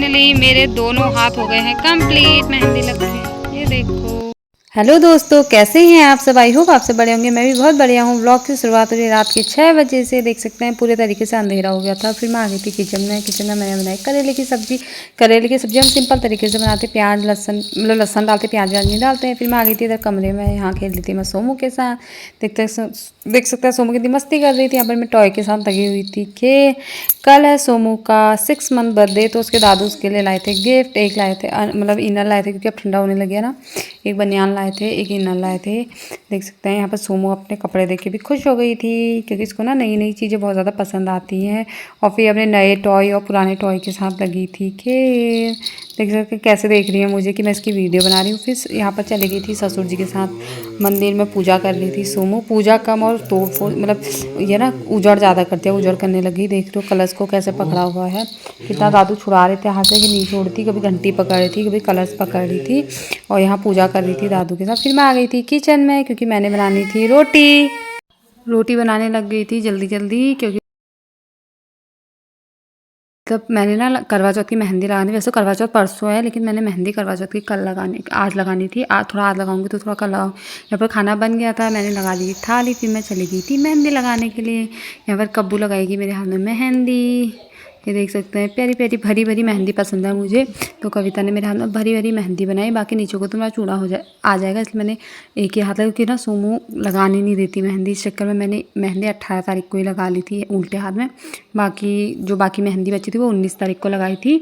Finally मेरे दोनों हाथ हो गए हैं कंप्लीट मेहंदी लग के। ये देखो। हेलो दोस्तों, कैसे हैं आप सब। आई होप आप सब बड़े होंगे। मैं भी बहुत बढ़िया हूँ। व्लॉग की शुरुआत हो रही है रात के 6 बजे से। देख सकते हैं पूरे तरीके से अंधेरा हो गया था। फिर मैं आ गई थी किचन में मैंने बनाई करेले की सब्जी। करेले की सब्जी हम सिंपल तरीके से बनाते, प्याज लहसन मतलब लहसन डालते, प्याज व्याज नहीं डालते हैं। फिर मैं आ गई थी इधर कमरे में, यहाँ खेल रही थी मैं सोमू के साथ। देख सकते हैं सोमू कितनी मस्ती कर रही थी। यहाँ पर मैं टॉय के साथ लगी हुई थी कि कल है सोमू का 6 मंथ बर्थडे, तो उसके दादू उसके लिए लाए थे गिफ्ट। एक लाए थे मतलब इनर लाए थे, क्योंकि अब ठंडा होने लग गया ना। एक बनियान लाए थे, एक इनर लाए थे। देख सकते हैं यहाँ पर सोमू अपने कपड़े देख के भी खुश हो गई थी, क्योंकि इसको ना नई नई चीज़ें बहुत ज़्यादा पसंद आती हैं। और फिर अपने नए टॉय और पुराने टॉय के साथ लगी थी खेल। देख सकते कैसे देख रही है मुझे कि मैं इसकी वीडियो बना रही हूँ। फिर यहाँ पर चली गई थी ससुर जी के साथ मंदिर में, पूजा कर रही थी सोमू। पूजा कम और तोड़ फोड़ मतलब ये ना उजड़ ज़्यादा करते हैं, उजड़ करने लगी। देख रहे हो कलश को कैसे पकड़ा हुआ है, कितना दादू छुड़ा रहे थे हाथ से कि नहीं छोड़ती। कभी घंटी पकड़ रही थी, कभी कलश पकड़ रही थी, और यहाँ पूजा कर रही थी दादू के साथ। फिर मैं आ गई थी किचन में, क्योंकि मैंने बनानी थी रोटी। रोटी बनाने लग गई थी जल्दी जल्दी, क्योंकि तब मैंने ना करवा चौथ की मेहंदी लगानी। वैसे करवा चौथ परसों है, लेकिन मैंने मेहंदी करवा चौथ की कल लगानी, आज लगानी थी। आज थोड़ा आज लगाऊंगी तो थोड़ा कल लगाऊँ। यहाँ पर खाना बन गया था, मैंने लगा ली थाली। फिर मैं चली गई थी मेहंदी लगाने के लिए। यहाँ पर कब्बू लगाएगी मेरे हाथ में मेहंदी। ये देख सकते हैं प्यारी प्यारी भरी भरी मेहंदी पसंद है मुझे, तो कविता ने मेरे हाथ में भरी भरी मेहंदी बनाई। बाकी नीचे को तो मेरा चूड़ा आ जाएगा, इसलिए मैंने एक ही हाथ लगा, क्योंकि ना सोमू लगाने नहीं देती मेहंदी। इस चक्कर में मैंने मेहंदी 18 तारीख को ही लगा ली थी उल्टे हाथ में। बाकी मेहंदी बची थी वो 19 तारीख को लगाई थी।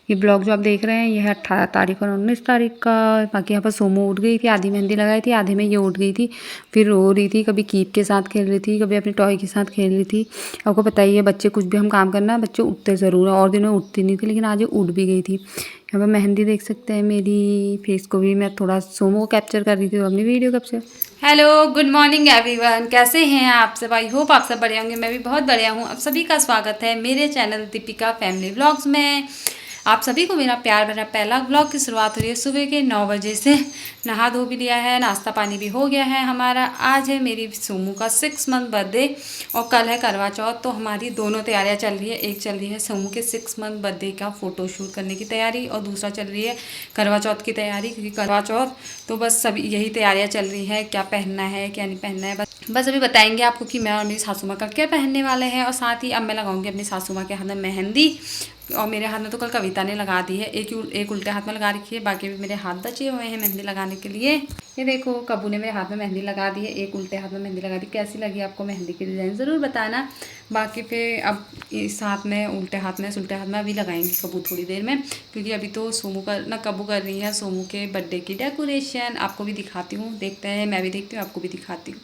ये ब्लॉग जो आप देख रहे हैं ये है 18 तारीख और 19 तारीख का। बाकी यहाँ पर सोमू उठ गई थी, आधी मेहंदी लगाई थी, आधे में ये उठ गई थी। फिर रो रही थी, कभी कीप के साथ खेल रही थी, कभी अपने टॉय के साथ खेल रही थी। आपको पता ही है बच्चे कुछ भी हम काम करना, बच्चे उठते ज़रूर है। और दिनों में उठती नहीं थी, लेकिन आज ये उठ भी गई थी। यहाँ पर मेहंदी देख सकते हैं मेरी फेस को भी मैं थोड़ा सोमो को कैप्चर कर रही थी, तो अपनी video capture. Hello good morning everyone, कैसे हैं आप सब। आई होप आप सब बढ़िया होंगे। मैं भी बहुत बढ़िया हूँ। आप सभी का स्वागत है मेरे चैनल दीपिका फैमिली व्लॉग्स में। आप सभी को मेरा प्यार भरा पहला व्लॉग की शुरुआत हो रही है सुबह के 9 बजे से। नहा धो भी लिया है, नाश्ता पानी भी हो गया है हमारा। आज है मेरी सोमू का 6 मंथ बर्थडे और कल है करवा चौथ, तो हमारी दोनों तैयारियां चल रही है। एक चल रही है सोमू के 6 मंथ बर्थडे का फ़ोटो शूट करने की तैयारी, और दूसरा चल रही है करवा चौथ की तैयारी, क्योंकि करवा चौथ तो बस सभी यही तैयारियां चल रही है, क्या पहनना है क्या नहीं पहनना है। बस अभी बताएंगे आपको कि मैं और मेरी सासू माँ का क्या पहनने वाले हैं। और साथ ही अब मैं लगाऊंगी अपनी सासू माँ के हाथ में मेहंदी, और मेरे हाथ में तो कल कविता ने लगा दी है। एक उल्टे हाथ में लगा रखी है, बाकी भी मेरे हाथ बचे हुए हैं मेहंदी लगाने के लिए। ये देखो कब्बू ने मेरे हाथ में मेहंदी लगा दी है, एक उल्टे हाथ में मेहंदी लगा दी। कैसी लगी आपको मेहंदी की डिज़ाइन ज़रूर बताना। बाकी फिर अब इस हाथ में उल्टे हाथ में अभी लगाएंगे कब्बू थोड़ी देर में, क्योंकि अभी तो सोमू का ना कब्बू कर रही है सोमू के बर्थडे की डेकोरेशन। आपको भी दिखाती हूँ, देखते हैं, मैं भी देखती हूँ, आपको भी दिखाती हूँ।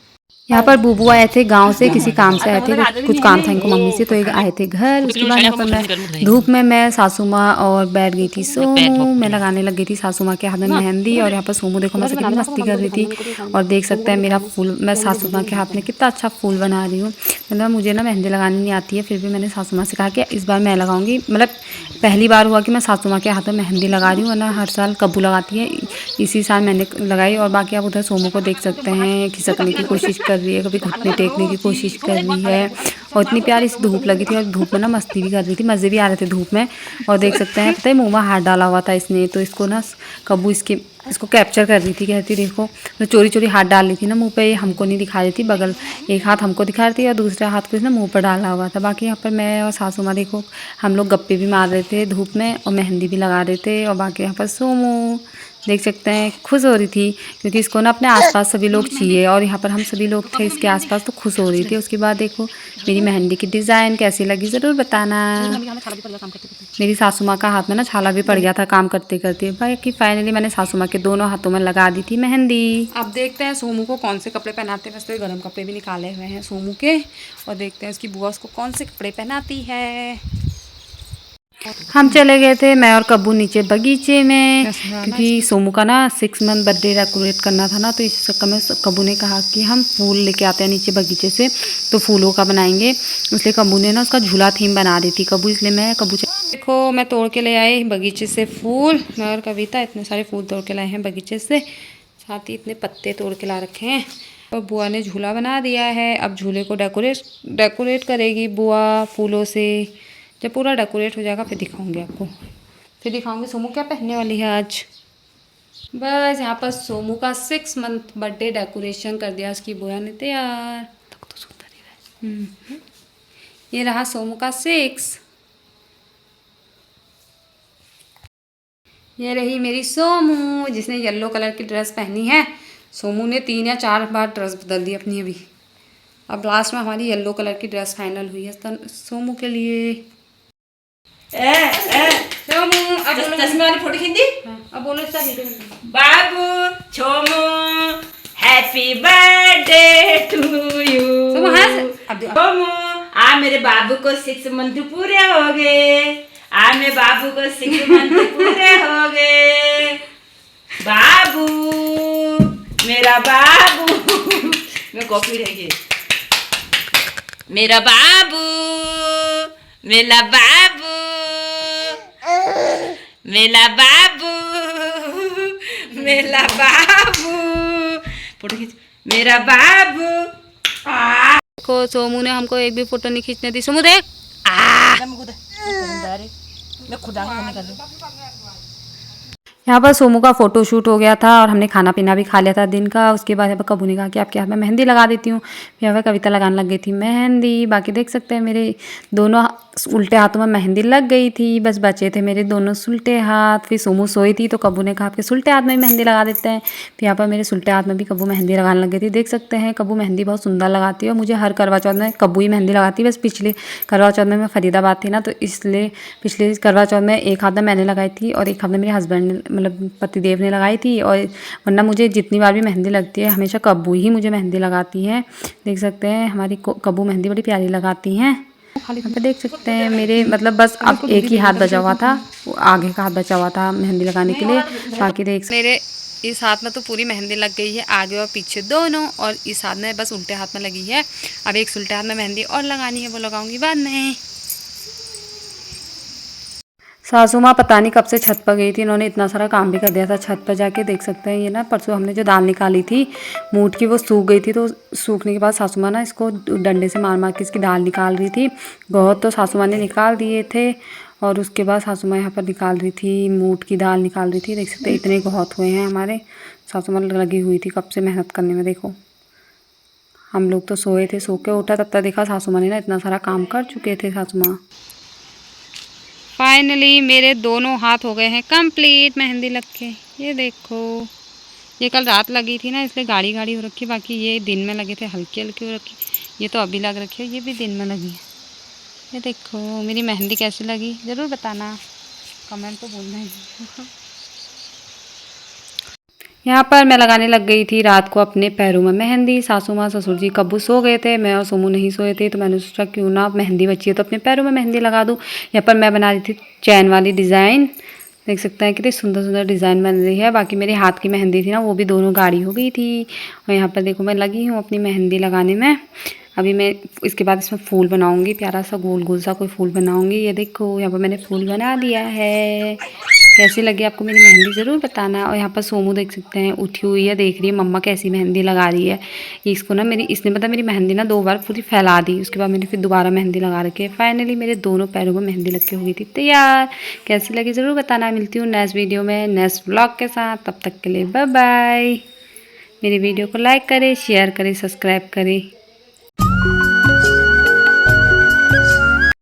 यहाँ पर बूबू आए थे गांव से, किसी काम से आए थे, कुछ काम था इनको मम्मी से, तो एक आए थे घर। उसके बाद यहाँ पर मैं धूप में मैं सासू माँ और बैठ गई थी सोमू। मैं लगाने लग गई थी सासू माँ के हाथ में मेहंदी, और यहाँ पर सोमू देखो मैं कितनी मस्ती कर रही थी। और देख सकते हैं मेरा फूल, मैं सासू माँ के हाथ में कितना अच्छा फूल बना रही हूँ। मतलब मुझे ना मेहंदी लगानी नहीं आती है, फिर भी मैंने सासू माँ से कहा कि इस बार मैं लगाऊंगी। मतलब पहली बार हुआ कि मैं सासू माँ के हाथ में मेहंदी लगा रही हूँ, वरना हर साल कब्बू लगाती है। इसी साल मैंने लगाई। और बाकी आप उधर सोमू को देख सकते हैं खिसकने की कोशिश कर रही है, कभी घुटने टेकने की कोशिश कर रही है। और इतनी प्यारी सी धूप लगी थी, और धूप में ना मस्ती भी कर रही थी, मज़े भी आ रहे थे धूप में। और देख सकते हैं पता है मुँह में हाथ डाला हुआ था इसने, तो इसको ना कब्बू इसको कैप्चर कर रही थी, कहती देखो तो चोरी चोरी हाथ डाल रही थी ना मुंह पे। ये हमको नहीं दिखा रही थी, बगल एक हाथ हमको दिखा रही थी और दूसरा हाथ को इसने मुंह पर डाला हुआ था। बाकी यहाँ पर मैं और सासू माँ देखो हम लोग गप्पे भी मार रहे थे धूप में, और मेहंदी भी लगा रहे थे। और बाकी यहाँ पर सोमू देख सकते हैं खुश हो रही थी, क्योंकि इसको ना अपने आसपास सभी लोग चाहिए, और यहाँ पर हम सभी लोग थे इसके आसपास, तो खुश हो रही थी। उसके बाद देखो मेरी मेहंदी की डिज़ाइन कैसी लगी ज़रूर बताना। मेरी सासू माँ का हाथ में ना छाला भी पड़ गया था काम करते करते। बाकी फाइनली मैंने सासू माँ के दोनों हाथों में लगा दी थी मेहंदी। अब देखते हैं सोमू को कौन से कपड़े पहनाते हैं। वैसे तो गर्म कपड़े भी निकाले हुए हैं सोमू के, और देखते हैं उसकी बुआ उसको कौन से कपड़े पहनाती है। हम चले गए थे मैं और कब्बू नीचे बगीचे में, क्योंकि सोमू का ना 6 मंथ बर्थडे डेकोरेट करना था ना, तो इस चक्कर में कब्बू ने कहा कि हम फूल लेके आते हैं नीचे बगीचे से, तो फूलों का बनाएंगे। इसलिए कब्बू ने ना उसका झूला थीम बना दी थी कब्बू, इसलिए मैं कब्बू देखो मैं तोड़ के ले आई बगीचे से फूल। मैं और कविता इतने सारे फूल तोड़ के लाए हैं बगीचे से, साथ ही इतने पत्ते तोड़ के ला रखे हैं। और बुआ ने झूला बना दिया है, अब झूले को डेकोरेट करेगी बुआ फूलों से। जब पूरा डेकोरेट हो जाएगा फिर दिखाऊंगी आपको। फिर दिखाऊंगी सोमू क्या पहनने वाली है आज। बस यहाँ पर सोमू का 6 मंथ बर्थडे डेकोरेशन कर दिया उसकी बुआ ने तैयार। तो सुंदर ही है। ये रहा सोमू का 6। ये रही मेरी सोमू जिसने येलो कलर की ड्रेस पहनी है। सोमू ने 3 या 4 बार ड्रेस बदल दी अपनी अभी। अब लास्ट में हमारी येलो कलर की ड्रेस फाइनल हुई है सोमू के लिए। सोमू अब बोलो चश्मे वाली फोटो खींची। अब बोलो बाबू छोमू हैप्पी बर्थडे टू यू। छोमू आ मेरे बाबू को 6 मंथ पूरे हो गए। आ मेरे बाबू को 6 मंथ पूरे हो गए। बाबू मेरा बाबू मैं कॉफी रहेगी। मेरा बाबू मेरा बाबू मेरा बाबू मेरा बाबू फोटो खींच। मेरा बाबू देखो सोमू ने हमको एक भी फोटो नहीं खींचने दी। सोमू देख मैं खुद आंखें कर दूं। यहाँ पर सोमू का फ़ोटो शूट हो गया था और हमने खाना पीना भी खा लिया था दिन का। उसके बाद यहाँ पर कबू ने कहा कि आपके हाथ में मेहंदी लगा देती हूँ। फिर यहाँ पर कविता लगाने लग गई थी मेहंदी। बाकी देख सकते हैं मेरे दोनों उल्टे हाथों में मेहंदी लग गई थी। बस बचे थे मेरे दोनों सुलटे हाथ। फिर सोमू सोई थी तो कबू ने कहा आपके सुलटे हाथ में भी मेहंदी लगा देते हैं। फिर यहाँ पर मेरे सुलटे हाथ में भी कबू मेहंदी लगाने लग गई थी। देख सकते हैं कबू मेहंदी बहुत सुंदर लगाती है और मुझे हर करवा चौथ में कबू ही मेहंदी लगाती है। बस पिछले करवा चौथ में मैं फरीदाबाद थी ना तो इसलिए पिछले करवा चौथ में एक हाथ में मैंने लगाई थी और एक हाथ में मेरे हस्बैंड ने मतलब पतिदेव ने लगाई थी। और वरना मुझे जितनी बार भी मेहंदी लगती है हमेशा कब्बू ही मुझे मेहंदी लगाती है। देख सकते हैं हमारी कब्बू मेहंदी बड़ी प्यारी लगाती हैं। यहाँ पे देख सकते हैं मेरे मतलब बस अब एक ही हाथ बचा हुआ था, वो आगे का हाथ बचा हुआ था मेहंदी लगाने के लिए। बाकी देख मेरे इस हाथ में तो पूरी मेहंदी लग गई है आगे और पीछे दोनों, और इस हाथ में बस उल्टे हाथ में लगी है। अब एक उल्टे हाथ में मेहंदी और लगानी है, वो लगाऊंगी बाद में। सासू माँ पता नहीं कब से छत पर गई थी, इन्होंने इतना सारा काम भी कर दिया था छत पर जाके। देख सकते हैं ये ना परसों हमने जो दाल निकाली थी मूट की वो सूख गई थी, तो सूखने के बाद सासू माँ ना इसको डंडे से मार मार के इसकी दाल निकाल रही थी। बहुत तो सासू माँ ने निकाल दिए थे और उसके बाद सासू माँ यहाँ पर निकाल रही थी मूट की दाल निकाल रही थी। देख सकते हैं इतने बहुत हुए हैं हमारे। सासू माँ लगी हुई थी कब से मेहनत करने में। देखो हम लोग तो सोए थे, सो के उठा तब तक देखा सासू माँ ने ना इतना सारा काम कर चुके थे सासू माँ। फाइनली मेरे दोनों हाथ हो गए हैं कंप्लीट मेहंदी लग के। ये देखो ये कल रात लगी थी ना इसलिए गाढ़ी गाढ़ी हो रखी, बाकी ये दिन में लगे थे हल्की हल्की हो रखी। ये तो अभी लग रखी है, ये भी दिन में लगी है। ये देखो मेरी मेहंदी कैसी लगी ज़रूर बताना, कमेंट तो बोलना ही। यहाँ पर मैं लगाने लग गई थी रात को अपने पैरों में मेहंदी। सासू माँ ससुर जी कब्बू सो गए थे, मैं और सोमू नहीं सोए थे, तो मैंने सोचा क्यों ना मेहंदी बची है तो अपने पैरों में मेहंदी लगा दूँ। यहाँ पर मैं बना रही थी चैन वाली डिज़ाइन। देख सकते हैं कितनी सुंदर सुंदर डिज़ाइन बन रही है। बाकी मेरी हाथ की मेहंदी थी ना वो भी दोनों गाढ़ी हो गई थी। और यहाँ पर देखो मैं लगी हूँ अपनी मेहंदी लगाने में। अभी मैं इसके बाद इसमें फूल बनाऊंगी, प्यारा सा गोल गोल सा कोई फूल बनाऊंगी। ये देखो यहाँ पर मैंने फूल बना दिया है। कैसी लगी आपको मेरी मेहंदी ज़रूर बताना। और यहाँ पर सोमू देख सकते हैं उठी हुई है, देख रही है मम्मा कैसी मेहंदी लगा रही है। इसको ना इसने पता मेरी मेहंदी ना 2 बार पूरी फैला दी, उसके बाद मैंने फिर दोबारा मेहंदी लगा रखी है। फाइनली मेरे दोनों पैरों में मेहंदी लग के हो गई थी तैयार। कैसी लगी ज़रूर बताना। मिलती हूँ नेक्स्ट वीडियो में नेक्स्ट व्लॉग के साथ, तब तक के लिए बाय बाय। मेरी वीडियो को लाइक करें, शेयर करें, सब्सक्राइब करें।